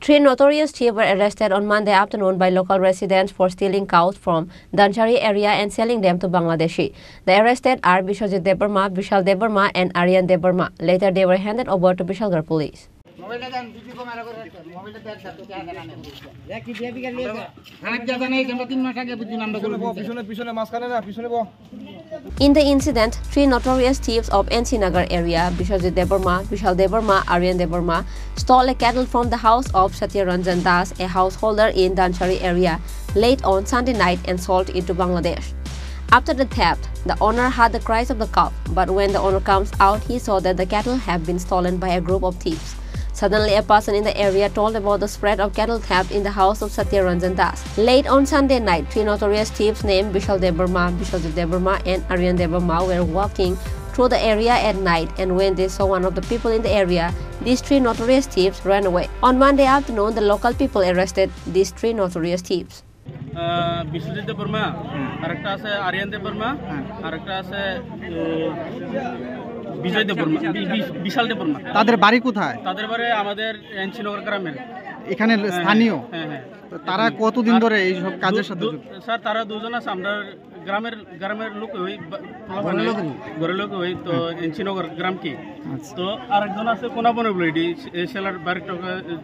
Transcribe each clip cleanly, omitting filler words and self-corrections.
Three notorious thieves were arrested on Monday afternoon by local residents for stealing cows from Danchari area and selling them to Bangladeshi. The arrested are Bishojit Debarma, Vishal Debarma and Aryan Debarma. Later they were handed over to Bishalgarh police. In the incident, three notorious thieves of NC Nagar area, Bishojit Debarma, Vishal Debarma, Aryan Debarma, stole a cattle from the house of Satya Ranjan Das, a householder in Danchari area, late on Sunday night and sold it to Bangladesh. After the theft, the owner heard the cries of the cow, but when the owner comes out, he saw that the cattle have been stolen by a group of thieves. Suddenly, a person in the area told about the spread of cattle theft in the house of Satya Ranjan Das. Late on Sunday night, three notorious thieves named Vishal Debarma, Bishojit Debarma and Aryan Debarma were walking through the area at night, and when they saw one of the people in the area, these three notorious thieves ran away. On Monday afternoon, the local people arrested these three notorious thieves. Bishojit Debarma, arekta ase Aryan Debarma, arekta ase বিজয় দেববর্মা বিশাল দেববর্মা তাদের বাড়ি কোথায়? তাদের বাড়ি আমাদের এনসিনগর গ্রামের এখানে স্থানীয়। হ্যাঁ। তারা কতদিন ধরে এই সব কাজের সাথে যুক্ত? স্যার তারা দুজন আছে, আমরা গ্রামের লোক হই, ঘরের লোক হই, তো এনসিনগর গ্রাম কি। তো আরেকজন আছে কোনাবনে বলেডি সেলার বাড়িটা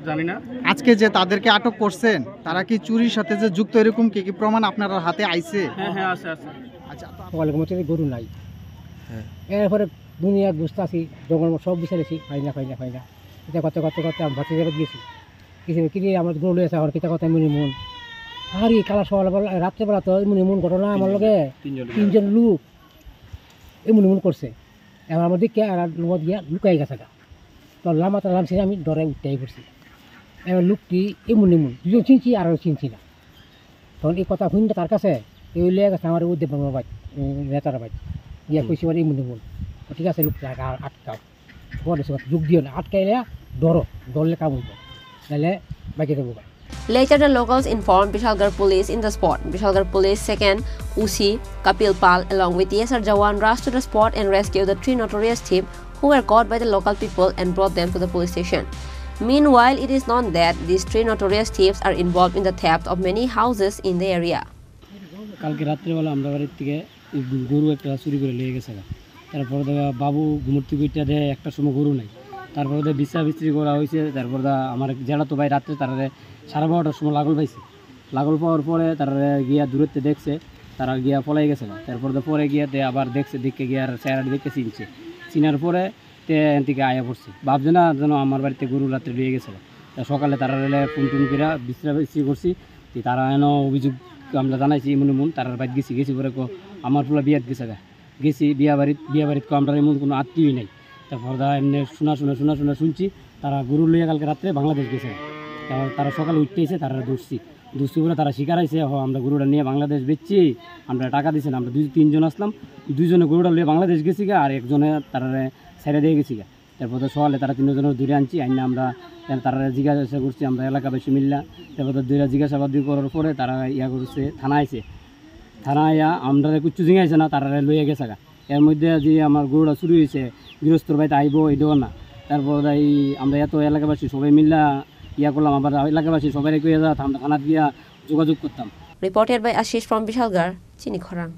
জানি না। আজকে যে তাদেরকে আটক করছেন, তারা কি চুরির সাথে যে যুক্ত, এরকম কি কি প্রমাণ আপনার হাতে আইছে? হ্যাঁ আছে। আচ্ছা, ওয়ালাইকুম আসসালাম। গরু নাই, এরপরে দুনিয়া বুঝতেছি, জঙ্গল সব বিচারেছি, পাই না। এটা করতে আমি ভাতি জায়গা গিয়েছি কিনে আমার গরু লয়েছে, আমার পিতা কথা মনে মন আর এই কালা সকালবেলা রাত্রেবেলা তো মনে মন ঘটনা আমার লগে তিনজন লোক এমন করছে। এবার আমার দিকে আর লোক গিয়া লুকাই গেছে গা, তো লামাটা লামছি, আমি ডরে উঠতেই পড়ছি। এবার লোকটি এমন দুজন চিনছি আর চিনছি না। তখন এই কথা শুনতে তার কাছে এই লিয়ে গেছে আমার উদ্যোগ বাড়ি নেতার বাড়ি গিয়া কইছি মানে এমন ঠিক আছে, লোকটা আটকাও বলেছে, যুগ দিও না, আটকাইলে ডরলে কাম হইব, তাহলে বাকি দেবো। Later, the locals informed Bishalgarh police in the spot. Bishalgarh police second Usi Kapil Pal along with TSR Jawan rushed to the spot and rescued the three notorious thieves who were caught by the local people and brought them to the police station. Meanwhile, it is known that these three notorious thieves are involved in the theft of many houses in the area. কালকে রাত্রেবেলা আমরা বাড়ির থেকে গরু একটা চুরি করে নিয়ে গেছে। তারপরে দেখা বাবু ঘুমতি কইটা দেয়, একটা সময় গরু নাই। তারপরে বিস্তারি করা হয়েছে। তারপরে আমার জেলা তো ভাই রাত্রে তারা 12:30টার সময় লাগল পাইছে। লাগল পাওয়ার পরে তারা গিয়া দূরত্বে দেখছে, তারা গিয়া পলাই গেছে। তারপরে পরে গিয়া আবার দেখছে, দেখে গিয়ে আর চেহারাটি দেখে চিনার পরে থেকে আয়া পড়ছে, ভাবছে না যেন আমার বাড়িতে গরু রাত্রে নিয়ে গেছে। সকালে তারা ফোন করে বিশ্রাম করছি, তারা এনে অভিযোগ আমরা জানাইছি মন তার বাড়ি গেছি পরে আমার ফুলা বিয়াত গেছি বিয়া বাড়িত আমরা এমন কোনো আত্মীয়ই নাই। তারপর এমনি শোনা শুনছি তারা গরু লইয়া কালকে রাত্রে বাংলাদেশ গেছে। তারা সকালে উঠতেছে, তারা দৌড়ছি বলে তারা শিকার আইছে, আমরা গরুটা নিয়ে বাংলাদেশ বেচছি, আমরা টাকা দিচ্ছি না। আমরা তিনজন আসলাম, দুইজনে গরুটা লিয়ে বাংলাদেশ গেছি গা, আর একজনে তারা ছেড়ে দিয়ে গেছি গা। তারপর সকালে তারা তিনজনের দূরে আনছি, আইনা আমরা তারা জিজ্ঞাসা করছি, আমরা এলাকাবাসী মিললা। তারপর দুইটা জিজ্ঞাসাবাদ করার পরে তারা করছে, থানায় আমরা কুচ্ছু জিঙাইছে না, তারা লইয়া গেছে গা। এর মধ্যে যে আমার গরুটা চুরি হয়েছে, গৃহস্থর বাড়িতে আইব এটাও না। তারপর আমরা এত এলাকাবাসী সবাই মিললা করলাম, আবার এলাকাবাসী সবাই কইয়া আমরা থানাত গিয়া যোগাযোগ করতাম। Reported by Ashish from Bishalgarh, Chini Khorang.